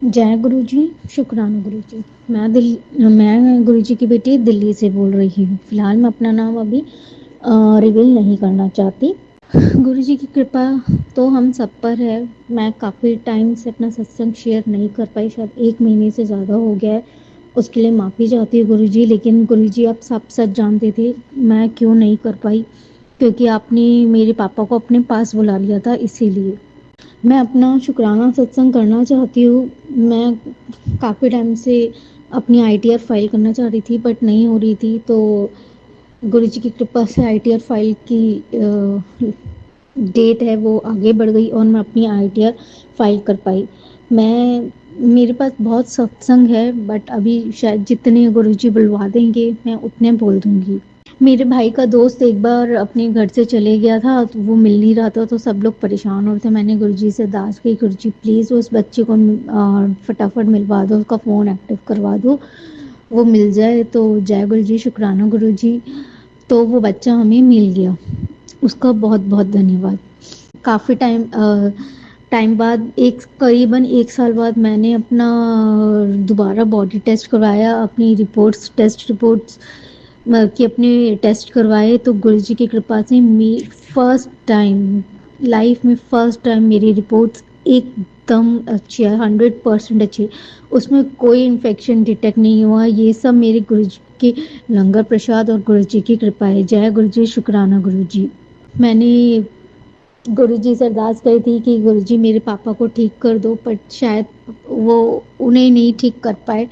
जय गुरु जी, शुक्राना गुरु जी। मैं गुरु जी की बेटी दिल्ली से बोल रही हूँ। फिलहाल मैं अपना नाम अभी रिवील नहीं करना चाहती। गुरु जी की कृपा तो हम सब पर है। मैं काफ़ी टाइम से अपना सत्संग शेयर नहीं कर पाई, शायद 1 महीने से ज़्यादा हो गया है। उसके लिए माफ़ी चाहती हूँ गुरु जी, लेकिन गुरु जी आप सब सच जानते थे मैं क्यों नहीं कर पाई, क्योंकि आपने मेरे पापा को अपने पास बुला लिया था, इसीलिए। मैं अपना शुक्राना सत्संग करना चाहती हूँ। मैं काफ़ी टाइम से अपनी आईटीआर फाइल करना चाह रही थी, बट नहीं हो रही थी। तो गुरु जी की कृपा से आईटीआर फाइल की डेट है वो आगे बढ़ गई और मैं अपनी आईटीआर फाइल कर पाई। मैं मेरे पास बहुत सत्संग है, बट अभी शायद जितने गुरु जी बुलवा देंगे मैं उतने बोल दूंगी। मेरे भाई का दोस्त एक बार अपने घर से चले गया था, तो वो मिल नहीं रहा था, तो सब लोग परेशान हो रहे थे। मैंने गुरुजी से अरदास की, गुरुजी प्लीज़ उस बच्चे को फटाफट मिलवा दो, उसका फ़ोन एक्टिव करवा दो, वो मिल जाए। तो जय गुरु जी, शुक्राना गुरु जी। तो वो बच्चा हमें मिल गया, उसका बहुत बहुत धन्यवाद। काफ़ी टाइम बाद, एक करीबन 1 साल बाद मैंने अपना दोबारा बॉडी टेस्ट करवाया, अपनी रिपोर्ट्स, टेस्ट रिपोर्ट्स कि अपने टेस्ट करवाए। तो गुरु जी की कृपा से फर्स्ट टाइम लाइफ में, फर्स्ट टाइम मेरी रिपोर्ट्स एकदम अच्छी है, 100% अच्छी। उसमें कोई इन्फेक्शन डिटेक्ट नहीं हुआ। ये सब मेरे गुरु जी के लंगर प्रसाद और गुरु जी की कृपा है। जय गुरु जी, शुक्राना गुरु जी। मैंने गुरु जी से अरदास करी थी कि गुरु जी मेरे पापा को ठीक कर दो, पर शायद वो उन्हें नहीं ठीक कर पाए,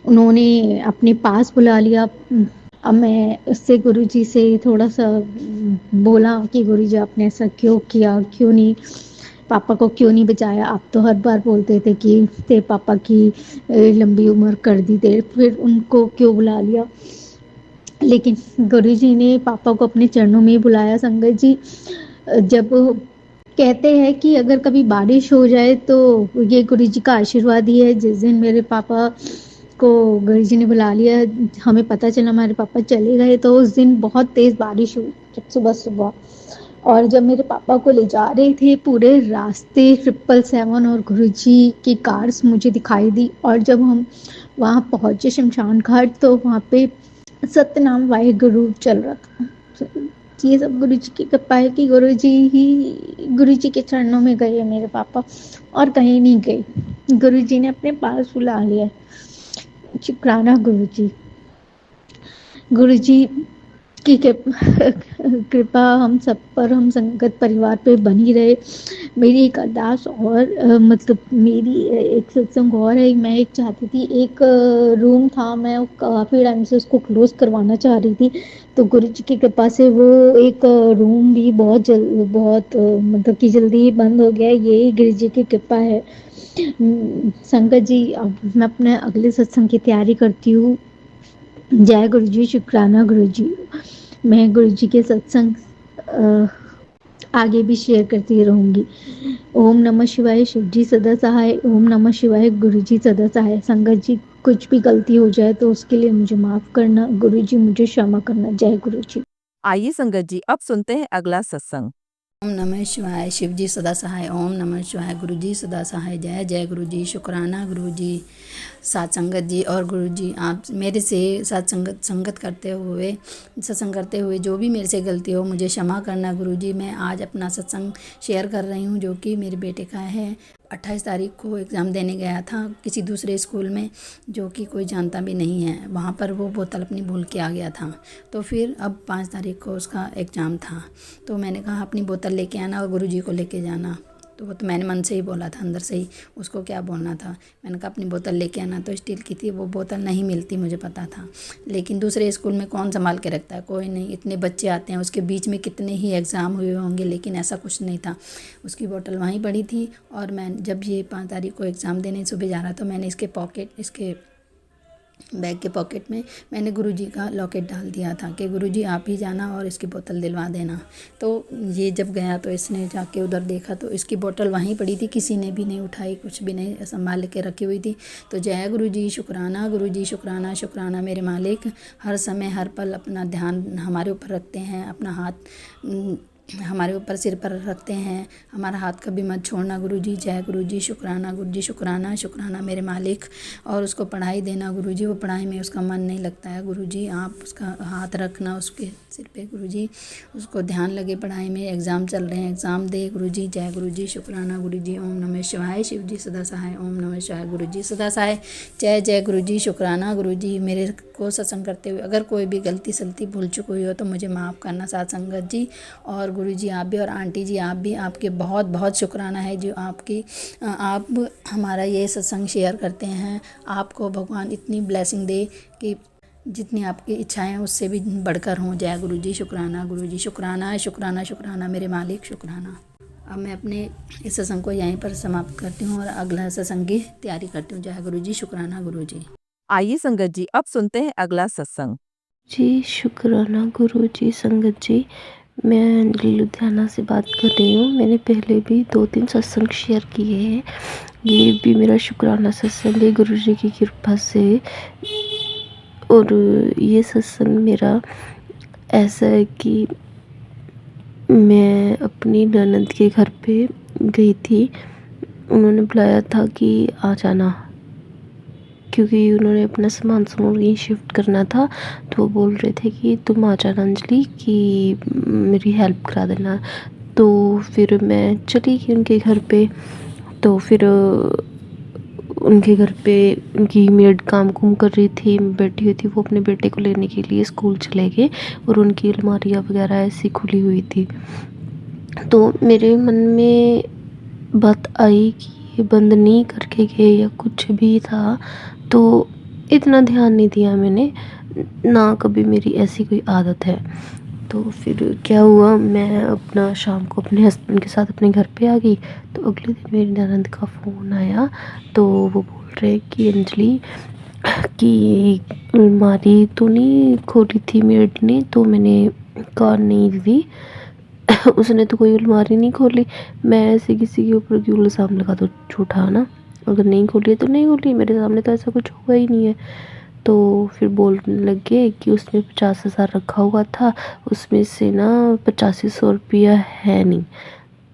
उन्होंने अपने पास बुला लिया। अब मैं उससे गुरु जी से थोड़ा सा बोला कि गुरु जी आपने ऐसा क्यों किया, क्यों नहीं पापा को क्यों नहीं बचाया। आप तो हर बार बोलते थे कि तेरे पापा की लंबी उम्र कर दी, तेरे फिर उनको क्यों बुला लिया। लेकिन गुरु जी ने पापा को अपने चरणों में बुलाया। संगत जी, जब कहते हैं कि अगर कभी बारिश हो जाए तो ये गुरु जी का आशीर्वाद ही है। जिस दिन मेरे पापा को गुरु जी ने बुला लिया, हमें पता चला हमारे पापा चले गए, तो उस दिन बहुत तेज़ बारिश हुई, जब सुबह सुबह। और जब मेरे पापा को ले जा रहे थे, पूरे रास्ते 777 और गुरु जी की कार्स मुझे दिखाई दी। और जब हम वहाँ पहुँचे शमशान घाट, तो वहाँ पे सतनाम वाहेगुरु चल रहा था। ये सब गुरु जी की कृपा है कि गुरु जी के चरणों में गए हैं मेरे पापा, और कहीं नहीं गए। गुरु जी ने अपने पास बुला लिया। शुक्राना गुरु जी। गुरु जी की कृपा हम सब पर, हम संगत परिवार पे बनी रहे। मेरी एक अरदास और मतलब मेरी एक सत्संग और है। मैं एक चाहती थी, एक रूम था, मैं काफ़ी टाइम से उसको क्लोज करवाना चाह रही थी। तो गुरु जी की कृपा से वो एक रूम भी बहुत मतलब कि जल्दी ही बंद हो गया। यही गुरु जी की कृपा है। संगत जी, अब मैं अपने अगले सत्संग की तैयारी करती हूँ। जय गुरु जी, शुक्राना गुरु जी। मैं गुरु जी के सत्संग आगे भी शेयर करती रहूंगी। ओम नमः शिवाय, शिव जी सदा सहाय। ओम नमः शिवाय, गुरु जी सदा सहाय। संगत जी, कुछ भी गलती हो जाए तो उसके लिए मुझे माफ करना, गुरु जी मुझे क्षमा करना। जय गुरु जी। आइए संगत जी, अब सुनते हैं अगला सत्संग। ओम नमः शिवाय, शिव जी सदा सहाय। ओम नमः शिवाय, गुरु जी सदा सहाय। जय जय गुरु जी, शुक्राना गुरु जी, साथ संगत जी। और गुरु जी, आप मेरे से संगत करते हुए, सत्संग करते हुए जो भी मेरे से गलती हो मुझे क्षमा करना गुरु जी। मैं आज अपना सत्संग शेयर कर रही हूँ, जो कि मेरे बेटे का है। 28 तारीख को एग्ज़ाम देने गया था किसी दूसरे स्कूल में, जो कि कोई जानता भी नहीं है। वहाँ पर वो बोतल अपनी भूल के आ गया था। तो फिर अब 5 तारीख को उसका एग्ज़ाम था, तो मैंने कहा अपनी बोतल लेके आना और गुरुजी को लेके जाना। तो वो तो मैंने मन से ही बोला था, अंदर से ही, उसको क्या बोलना था। मैंने कहा अपनी बोतल लेके आना। तो स्टील की थी वो बोतल, नहीं मिलती मुझे पता था, लेकिन दूसरे स्कूल में कौन संभाल के रखता है, कोई नहीं। इतने बच्चे आते हैं, उसके बीच में कितने ही एग्ज़ाम हुए होंगे, लेकिन ऐसा कुछ नहीं था। उसकी बोतल वहीं पड़ी थी। और मैं जब ये 5 तारीख को एग्ज़ाम देने सुबह जा रहा था, मैंने इसके बैग के पॉकेट में मैंने गुरुजी का लॉकेट डाल दिया था कि गुरुजी आप ही जाना और इसकी बोतल दिलवा देना। तो ये जब गया तो इसने जाके उधर देखा तो इसकी बोतल वहीं पड़ी थी, किसी ने भी नहीं उठाई, कुछ भी नहीं, संभाल के रखी हुई थी। तो जय गुरुजी, शुक्राना गुरुजी, शुक्राना शुक्राना मेरे मालिक। हर समय हर पल अपना ध्यान हमारे ऊपर रखते हैं, अपना हाथ हमारे ऊपर सिर पर रखते हैं, हमारा हाथ कभी मत छोड़ना गुरुजी। जय गुरुजी, शुक्राना गुरुजी, शुक्राना शुक्राना मेरे मालिक। और उसको पढ़ाई देना गुरुजी, वो पढ़ाई में उसका मन नहीं लगता है गुरुजी, आप उसका हाथ रखना उसके सिर पे गुरुजी, उसको ध्यान लगे पढ़ाई में। एग्ज़ाम चल रहे हैं, एग्ज़ाम दे गुरुजी। जय गुरुजी, शुक्राना गुरुजी। ओम नमः शिवाय। शिव जी सदा सहाय। ओम नमः शिवाय। गुरुजी सदा सहाय। जय जय गुरुजी, शुक्राना गुरुजी। मेरे को सत्संग करते हुए अगर कोई भी गलती सलती भूल चुकी हुई हो तो मुझे माफ़ करना साथ संगत जी। और गुरुजी आप भी, और आंटी जी आप भी, आपके बहुत बहुत शुक्राना है जो आप हमारा ये सत्संग शेयर करते हैं। आपको भगवान इतनी ब्लेसिंग दे कि जितनी आपकी इच्छाएं हैं उससे भी बढ़कर हों। जय गुरुजी, शुक्राना गुरुजी, शुक्राना शुक्राना शुक्राना मेरे मालिक, शुक्राना। अब मैं अपने इस सत्संग को यहीं पर समाप्त करती हूँ और अगला सत्संग की तैयारी करती हूँ। जय गुरुजी, शुक्राना गुरुजी। आइए संगत जी अब सुनते हैं अगला सत्संग। जी शुक्राना गुरुजी। संगत जी, मैं लुधियाना से बात कर रही हूँ। मैंने पहले भी 2-3 सत्संग शेयर किए हैं। ये भी मेरा शुक्राना सत्संग है गुरुजी की कृपा से। और ये सत्संग मेरा ऐसा है कि मैं अपनी ननद के घर पे गई थी। उन्होंने बुलाया था कि आ जाना, क्योंकि उन्होंने अपना सामान यहीं शिफ्ट करना था। तो वो बोल रहे थे कि तुम आ जाना अंजलि, कि मेरी हेल्प करा देना। तो फिर मैं चली गई उनके घर पे। तो फिर उनके घर पे उनकी मेड काम कुम कर रही थी, बैठी हुई थी। वो अपने बेटे को लेने के लिए स्कूल चले गए और उनकी अलमारियाँ वगैरह ऐसी खुली हुई थी। तो मेरे मन में बात आई कि ये बंद नहीं करके गए या कुछ भी था। तो इतना ध्यान नहीं दिया मैंने, ना कभी मेरी ऐसी कोई आदत है। तो फिर क्या हुआ, मैं अपना शाम को अपने हस्बैंड के साथ अपने घर पे आ गई। तो अगले दिन मेरी ननद का फ़ोन आया। तो वो बोल रहे कि अंजलि कि अलमारी तो नहीं खोली थी मेड ने, तो मैंने कहा नहीं दीदी उसने तो कोई अलमारी नहीं खोली। मैं ऐसे किसी के ऊपर क्यों इल्ज़ाम लगा दो झूठा ना। अगर नहीं खोली है तो नहीं खोली, मेरे सामने तो ऐसा कुछ हुआ ही नहीं है। तो फिर बोलने लगे कि उसमें 50,000 रखा हुआ था, उसमें से ना 8500 रुपया है नहीं।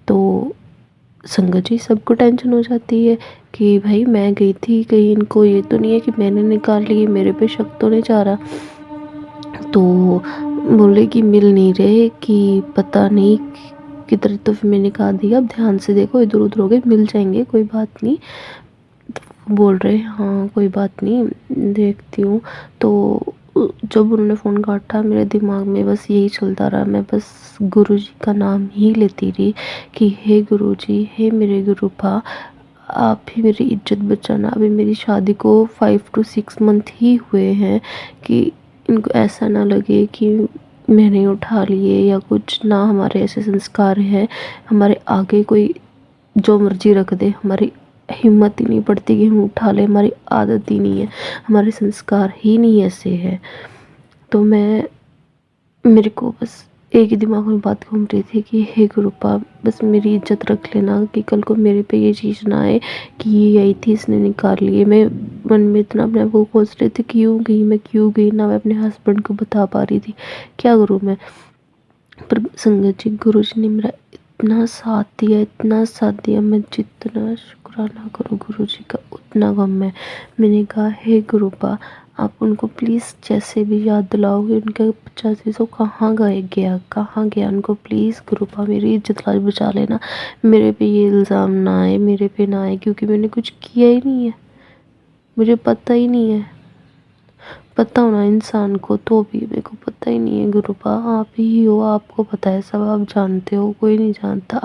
तो संगत जी सबको टेंशन हो जाती है कि भाई मैं गई थी, कहीं इनको ये तो नहीं है कि मैंने निकाल ली, मेरे पे शक तो नहीं जा रहा। तो बोले कि मिल नहीं रहे, कि पता नहीं किधर। तो फिर मैंने कहा दिया अब ध्यान से देखो, इधर उधर हो गए, मिल जाएंगे कोई बात नहीं। तो बोल रहे हाँ कोई बात नहीं देखती हूँ। तो जब उन्होंने फ़ोन काटा मेरे दिमाग में बस यही चलता रहा। मैं बस गुरुजी का नाम ही लेती रही कि हे गुरुजी, हे मेरे गुरुपा, आप ही मेरी इज्जत बचाना। अभी मेरी शादी को 5 to 6 मंथ ही हुए हैं, कि इनको ऐसा ना लगे कि मैंने उठा लिए या कुछ ना। हमारे ऐसे संस्कार हैं, हमारे आगे कोई जो मर्जी रख दे, हमारी हिम्मत ही नहीं पड़ती कि हम उठा लें। हमारी आदत ही नहीं है, हमारे संस्कार ही नहीं ऐसे हैं। तो मेरे को बस एक ही दिमाग में बात घूम रही थी कि हे गुरुपा, बस मेरी इज्जत रख लेना, कि कल को मेरे पे ये चीज़ ना आए कि ये आई थी इसने निकाल लिए। मैं मन में इतना अपने आप को कोस रही थी क्यों गई ना। मैं अपने हस्बैंड को बता पा रही थी क्या करूँ मैं। पर संगत जी, गुरु जी ने मेरा इतना साथ दिया, इतना साथ दिया। मैं जितना शुक्राना करूँ गुरु जी का उतना कम है। मैंने कहा हे गुरुपा, आप उनको प्लीज़ जैसे भी याद दिलाओगे, उनका 8500 कहाँ गया उनको प्लीज़ गुरुपा मेरी इज्जत लाज बचा लेना। मेरे पे ये इल्ज़ाम ना आए, मेरे पे ना आए, क्योंकि मैंने कुछ किया ही नहीं है, मुझे पता ही नहीं है। पता होना इंसान को, तो भी मेरे को पता ही नहीं है। गुरुपा आप ही हो, आपको पता है सब, आप जानते हो, कोई नहीं जानता।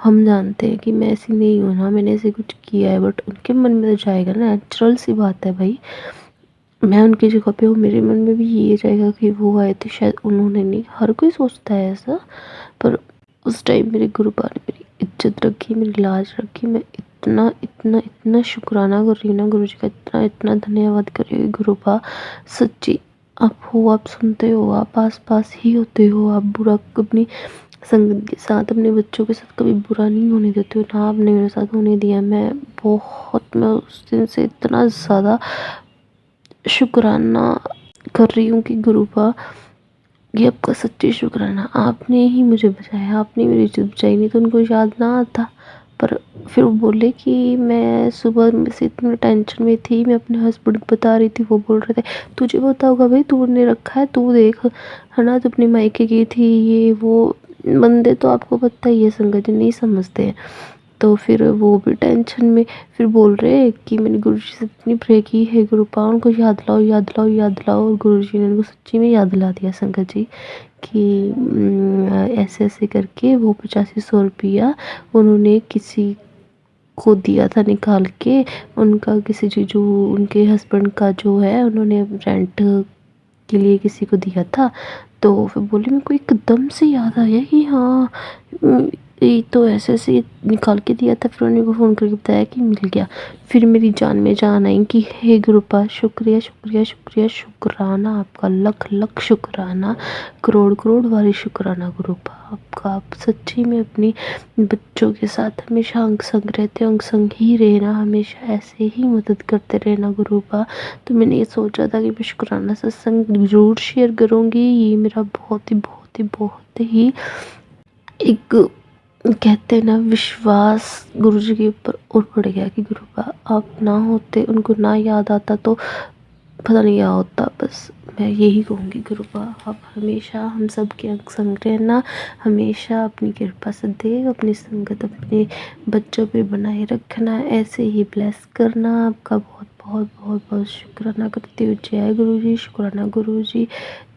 हम जानते हैं कि मैं ऐसी नहीं हूँ ना, मैंने ऐसे कुछ किया है। बट उनके मन में तो जाएगा ना, नेचुरल सी बात है भाई। मैं उनकी जगह पे हूँ, मेरे मन में भी ये जाएगा कि वो आए थे शायद उन्होंने नहीं। हर कोई सोचता है ऐसा, पर उस टाइम मेरे गुरुपा ने मेरी इज्जत रखी, मेरी लाज रखी। मैं इतना इतना इतना शुक्राना कर रही हूँ ना गुरु जी का, इतना इतना धन्यवाद कर रही हूँ गुरुपा। सच्ची आप हो, आप सुनते हो, आप आस पास ही होते हो। आप बुरा अपनी संगत के साथ, अपने बच्चों के साथ कभी बुरा नहीं होने देते हो ना। आपने मेरे साथ होने दिया। मैं उस दिन से इतना ज़्यादा शुक्राना कर रही हूँ कि गुरुपा ये आपका सच्ची शुक्राना, आपने ही मुझे बचाया, आपने मेरी इज़्ज़त बचाई, नहीं तो उनको याद ना आता। पर फिर वो बोले कि मैं सुबह में से इतनी टेंशन में थी, मैं अपने हस्बैंड को बता रही थी, वो बोल रहे थे तुझे पता होगा भाई, तूने रखा है, तू देख, है ना, तो अपने मायके की थी, ये वो। बंदे तो आपको पता ही है संगत जी नहीं समझते हैं। तो फिर वो भी टेंशन में फिर बोल रहे कि मैंने गुरुजी से इतनी प्रे की है, गुरुपा उनको याद दिलाओ, याद दिलाओ, याद दिलाओ। और गुरुजी ने उनको सच्ची में याद दिला दिया संगत जी कि ऐसे ऐसे करके वो 8500 रुपया उन्होंने किसी को दिया था निकाल के, उनका किसी जो उनके हस्बैंड का जो है, उन्होंने रेंट के लिए किसी को दिया था। तो फिर बोली मेरे को एकदम से याद आया कि हाँ, ये तो ऐसे निकाल के दिया था। फिर उन्होंने को फ़ोन करके बताया कि मिल गया। फिर मेरी जान में जान आई कि हे गुरुपा, शुक्रिया शुक्रिया शुक्रिया, शुक्राना आपका, लख लख शुक्राना, करोड़ करोड़ बारी शुक्राना गुरुपा आपका। आप सच्ची में अपनी बच्चों के साथ हमेशा अंग संग रहते हो, अंग संग ही रहना, हमेशा ऐसे ही मदद करते रहना गुरुपा। तो मैंने ये सोचा था कि मैं शुक्राना सत्संग ज़रूर शेयर करूँगी। ये मेरा बहुत ही एक कहते हैं ना विश्वास गुरुजी के ऊपर और बढ़ गया कि गुरुपा आप ना होते, उनको ना याद आता तो पता नहीं क्या होता। बस मैं यही कहूँगी गुरुपा आप हमेशा हम सब के अंग संग रहना, हमेशा अपनी कृपा से देव अपनी संगत अपने बच्चों पे बनाए रखना, ऐसे ही ब्लेस करना। आपका बहुत बहुत बहुत बहुत शुक्राना करती हूँ। जय गुरु जी, शुक्राना गुरु जी,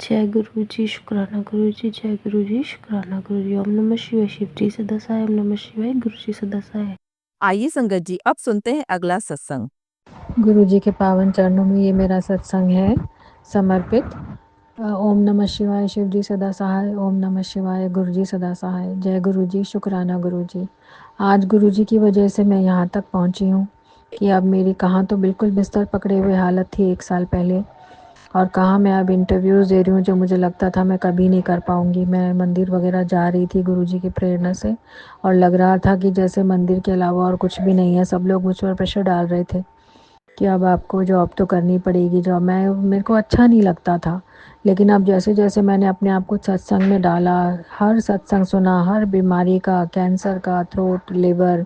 जय गुरु जी, शुक्राना गुरु जी, जय गुरु जी, शुक्राना गुरु जी। ओम नमः शिवाय। शिव जी सदा सहाय। ओम नमः शिवाय। गुरु जी सदा सहाय। आइए संगत जी, अब सुनते हैं अगला सत्संग। गुरु जी के पावन चरणों में ये मेरा सत्संग है समर्पित। ओम नमः शिवाय। शिव जी सदा सहाय। ओम नमः शिवाय। गुरु जी सदा सहाय। जय गुरु जी, शुक्राना गुरु जी। आज गुरु जी की वजह से मैं यहाँ तक पहुँची हूँ कि अब मेरी कहाँ तो बिल्कुल बिस्तर पकड़े हुए हालत थी 1 साल पहले, और कहाँ मैं अब इंटरव्यूज़ दे रही हूँ जो मुझे लगता था मैं कभी नहीं कर पाऊँगी। मैं मंदिर वगैरह जा रही थी गुरु जी की प्रेरणा से, और लग रहा था कि जैसे मंदिर के अलावा और कुछ भी नहीं है। सब लोग मुझ पर प्रेशर डाल रहे थे कि अब आपको जॉब तो करनी पड़ेगी। जॉब मैं मेरे को अच्छा नहीं लगता था, लेकिन अब जैसे-जैसे मैंने अपने आप को सत्संग में डाला, हर सत्संग सुना, हर बीमारी का, कैंसर का, थ्रोट, लिवर,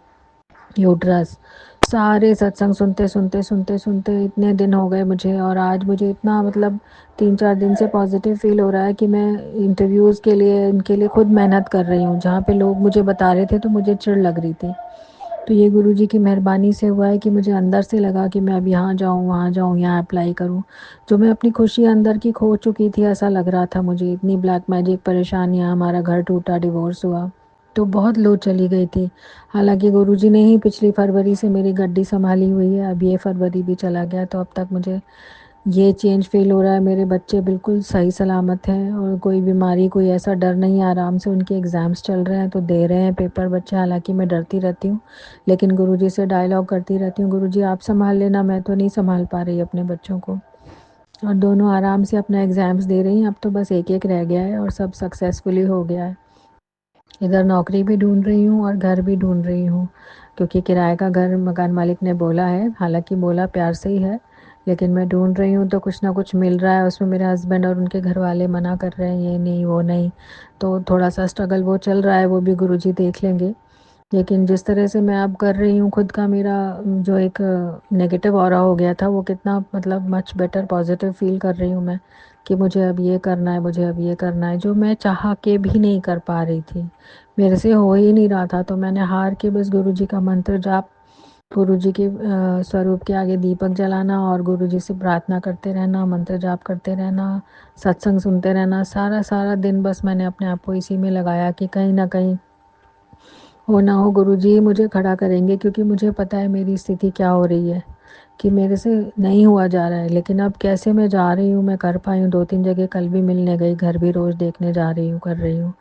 यूट्रस, सारे सत्संग सुनते इतने दिन हो गए मुझे, और आज मुझे इतना मतलब 3-4 दिन से पॉजिटिव फ़ील हो रहा है कि मैं इंटरव्यूज़ के लिए, इनके लिए खुद मेहनत कर रही हूँ। जहाँ पे लोग मुझे बता रहे थे तो मुझे चिढ़ लग रही थी। तो ये गुरुजी की मेहरबानी से हुआ है कि मुझे अंदर से लगा कि मैं अब यहाँ जाऊँ, वहाँ जाऊँ, यहाँ अप्लाई करूँ। जो मैं अपनी खुशी अंदर की खो चुकी थी, ऐसा लग रहा था मुझे। इतनी ब्लैक मैजिक, परेशानियाँ, हमारा घर टूटा, डिवोर्स हुआ, तो बहुत लो चली गई थी। हालाँकि गुरुजी ने ही पिछली फरवरी से मेरी गड्डी सँभाली हुई है। अब ये फरवरी भी चला गया, तो अब तक मुझे ये चेंज फ़ील हो रहा है। मेरे बच्चे बिल्कुल सही सलामत हैं, और कोई बीमारी, कोई ऐसा डर नहीं है। आराम से उनके एग्ज़ाम्स चल रहे हैं, तो दे रहे हैं पेपर बच्चे। हालाँकि मैं डरती रहती हूँ, लेकिन गुरुजी से डायलॉग करती रहती हूँ, गुरुजी आप सँभाल लेना, मैं तो नहीं सँभाल पा रही अपने बच्चों को। और दोनों आराम से अपना एग्ज़ाम्स दे रही हैं। अब तो बस एक-एक रह गया है और सब सक्सेसफुली हो गया है। इधर नौकरी भी ढूँढ रही हूँ और घर भी ढूँढ रही हूँ, क्योंकि किराए का घर मकान मालिक ने बोला है, हालाँकि बोला प्यार से ही है, लेकिन मैं ढूँढ रही हूँ तो कुछ ना कुछ मिल रहा है। उसमें मेरे हस्बैंड और उनके घर वाले मना कर रहे हैं, ये नहीं, वो नहीं। तो थोड़ा-सा स्ट्रगल वो चल रहा है, वो भी गुरुजी देख लेंगे। लेकिन जिस तरह से मैं अब कर रही हूँ, खुद का मेरा जो एक नेगेटिव ऑरा हो गया था, वो कितना मतलब मच बेटर पॉज़िटिव फ़ील कर रही हूँ मैं, कि मुझे अब ये करना है, मुझे अब ये करना है, जो मैं चाह के भी नहीं कर पा रही थी। मेरे से हो ही नहीं रहा था, तो मैंने हार के बस गुरुजी का मंत्र जाप, गुरुजी के स्वरूप के आगे दीपक जलाना और गुरुजी से प्रार्थना करते रहना, मंत्र जाप करते रहना, सत्संग सुनते रहना। सारा दिन बस मैंने अपने आप को इसी में लगाया कि कहीं न कहीं हो ना हो गुरुजी मुझे खड़ा करेंगे, क्योंकि मुझे पता है मेरी स्थिति क्या हो रही है, कि मेरे से नहीं हुआ जा रहा है। लेकिन अब कैसे मैं जा रही हूँ, मैं कर पाई हूँ। 2-3 जगह कल भी मिलने गई, घर भी रोज़ देखने जा रही हूँ, कर रही हूँ।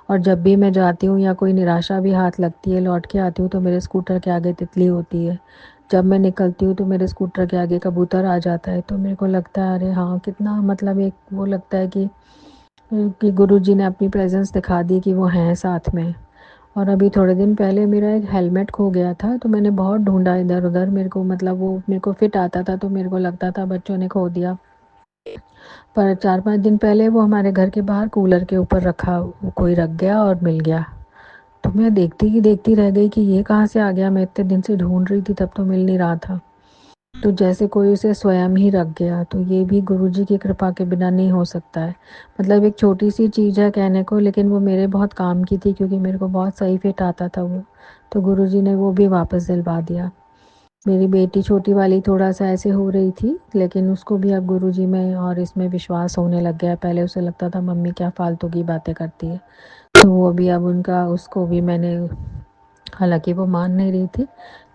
और जब भी मैं जाती हूँ या कोई निराशा भी हाथ लगती है, लौट के आती हूँ तो मेरे स्कूटर के आगे तितली होती है। जब मैं निकलती हूँ तो मेरे स्कूटर के आगे कबूतर आ जाता है। तो मेरे को लगता है अरे हाँ, कितना मतलब एक वो लगता है कि गुरुजी ने अपनी प्रेज़ेंस दिखा दी कि वो हैं साथ में। और अभी थोड़े दिन पहले मेरा एक हेलमेट खो गया था, तो मैंने बहुत ढूँढा इधर-उधर। मेरे को मतलब वो मेरे को फिट आता था, तो मेरे को लगता था बच्चों ने खो दिया। पर 4-5 दिन पहले वो हमारे घर के बाहर कूलर के ऊपर रखा कोई रख गया और मिल गया। तो मैं देखती ही देखती रह गई कि ये कहाँ से आ गया, मैं इतने दिन से ढूँढ रही थी तब तो मिल नहीं रहा था। तो जैसे कोई उसे स्वयं ही रख गया, तो ये भी गुरुजी की कृपा के बिना नहीं हो सकता है। मतलब एक छोटी-सी चीज़ है कहने को, लेकिन वो मेरे बहुत काम की थी क्योंकि मेरे को बहुत सही फिट आता था वो। तो गुरुजी ने वो भी वापस दिलवा दिया। मेरी बेटी छोटी वाली थोड़ा-सा ऐसे हो रही थी, लेकिन उसको भी अब गुरुजी में और इसमें विश्वास होने लग गया है। पहले उसे लगता था मम्मी क्या फालतू की बातें करती है। तो वो भी अब उनका उसको भी मैंने, हालाँकि वो मान नहीं रही थी,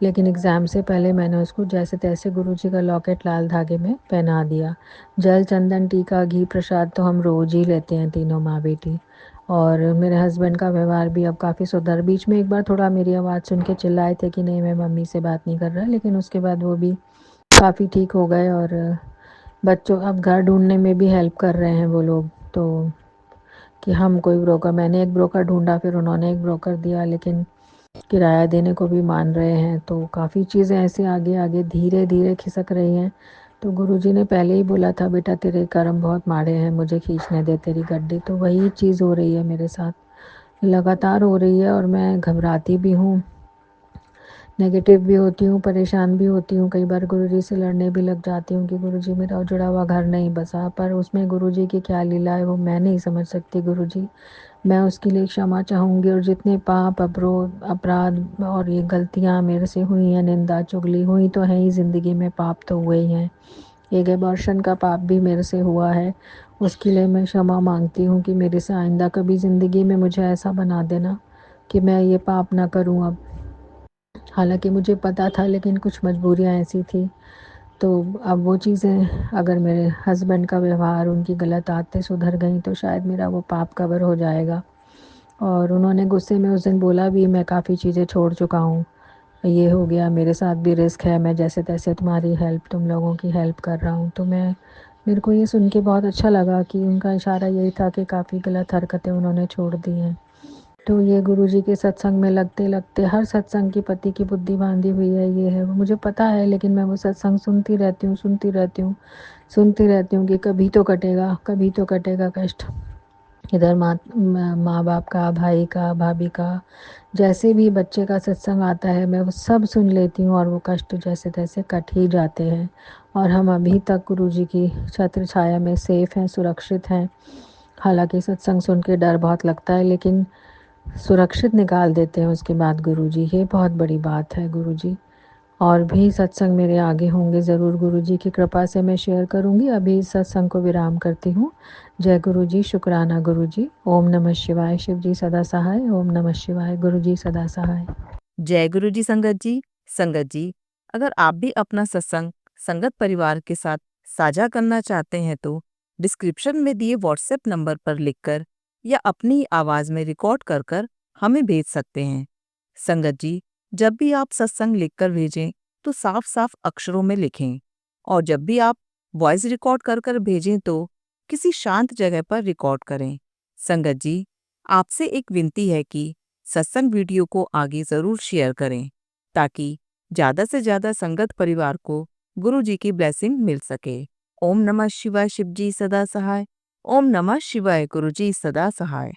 लेकिन एग्ज़ाम से पहले मैंने उसको जैसे-तैसे गुरुजी का लॉकेट लाल धागे में पहना दिया। जल, चंदन, टीका, घी, प्रसाद तो हम रोज़ ही लेते हैं तीनों माँ-बेटी। और मेरे हस्बैंड का व्यवहार भी अब काफ़ी सुधर, बीच में एक बार थोड़ा मेरी आवाज़ सुन के चिल्लाए थे कि नहीं मैं मम्मी से बात नहीं कर रहा, लेकिन उसके बाद वो भी काफ़ी ठीक हो गए। और बच्चों अब घर ढूँढने में भी हेल्प कर रहे हैं वो लोग। तो कि हम कोई ब्रोकर, मैंने एक ब्रोकर ढूँढा, फिर उन्होंने एक ब्रोकर दिया, लेकिन किराया देने को भी मान रहे हैं। तो काफ़ी चीज़ें ऐसे आगे-आगे धीरे-धीरे खिसक रही हैं। तो गुरुजी ने पहले ही बोला था बेटा तेरे कर्म बहुत माड़े हैं, मुझे खींचने दे तेरी गड्डी। तो वही चीज़ हो रही है मेरे साथ, लगातार हो रही है और मैं घबराती भी हूँ, नेगेटिव भी होती हूँ, परेशान भी होती हूँ। कई बार गुरुजी से लड़ने भी लग जाती हूँ कि गुरुजी मेरा उजड़ा हुआ घर नहीं बसा, पर उसमें गुरुजी की क्या लीला है वो मैं नहीं समझ सकती गुरुजी। मैं उसके लिए क्षमा चाहूँगी और जितने पाप, अपराध और ये गलतियाँ मेरे से हुई हैं, निंदा, चुगली हुई तो हैं ही ज़िंदगी में, पाप तो हुए ही हैं। एक एबॉर्शन का पाप भी मेरे से हुआ है, उसके लिए मैं क्षमा माँगती हूँ कि मेरे से आइंदा कभी ज़िंदगी में मुझे ऐसा बना देना कि मैं ये पाप ना करूँ अब। हालाँकि मुझे पता था, लेकिन कुछ मजबूरियाँ ऐसी थी। तो अब वो चीज़ें, अगर मेरे हस्बैंड का व्यवहार, उनकी गलत आदतें सुधर गईं तो शायद मेरा वो पाप कवर हो जाएगा। और उन्होंने गुस्से में उस दिन बोला भी, मैं काफ़ी चीज़ें छोड़ चुका हूँ, ये हो गया, मेरे साथ भी रिस्क है, मैं जैसे-तैसे तुम्हारी हेल्प, तुम लोगों की हेल्प कर रहा हूँ। तो मेरे को ये सुन के बहुत अच्छा लगा कि उनका इशारा यही था कि काफ़ी गलत हरकतें उन्होंने छोड़ दी हैं। तो ये गुरुजी के सत्संग में लगते-लगते, हर सत्संग की पति की बुद्धि बाँधी हुई है, ये है, वो मुझे पता है, लेकिन मैं वो सत्संग सुनती रहती हूँ, सुनती रहती हूँ, सुनती रहती हूँ कि कभी तो कटेगा कष्ट। इधर माँ-बाप का, भाई का, भाभी का, जैसे भी बच्चे का सत्संग आता है मैं वो सब सुन लेती हूँ और वो कष्ट जैसे-तैसे कट ही जाते हैं। और हम अभी तक गुरुजी की छत्र छाया में सेफ हैं, सुरक्षित हैं। हालाँकि सत्संग सुन के डर बहुत लगता है, लेकिन सुरक्षित निकाल देते हैं उसके बाद गुरुजी, ये बहुत बड़ी बात है गुरुजी। और भी सत्संग मेरे आगे होंगे ज़रूर, गुरुजी की कृपा से मैं शेयर करूँगी। अभी इस सत्संग को विराम करती हूँ। जय गुरुजी, शुक्राना गुरुजी। ओम नमः शिवाय, शिव जी सदा सहाय। ओम नमः शिवाय, गुरुजी सदा सहाय। जय गुरु जी संगत जी। संगत जी, अगर आप भी अपना सत्संग संगत परिवार के साथ साझा करना चाहते हैं तो डिस्क्रिप्शन में दिए व्हाट्सएप नंबर पर लिखकर या अपनी आवाज में रिकॉर्ड कर कर हमें भेज सकते हैं। संगत जी, जब भी आप सत्संग लिखकर भेजें तो साफ साफ अक्षरों में लिखें और जब भी आप वॉइस रिकॉर्ड कर कर भेजें तो किसी शांत जगह पर रिकॉर्ड करें। संगत जी, आपसे एक विनती है कि सत्संग वीडियो को आगे जरूर शेयर करें ताकि ज्यादा से ज्यादा संगत परिवार को गुरु जी की ब्लेसिंग मिल सके। ओम नमः शिवाय, शिव जी सदा सहाय। ओम नमः शिवाय, गुरु जी सदा सहाय।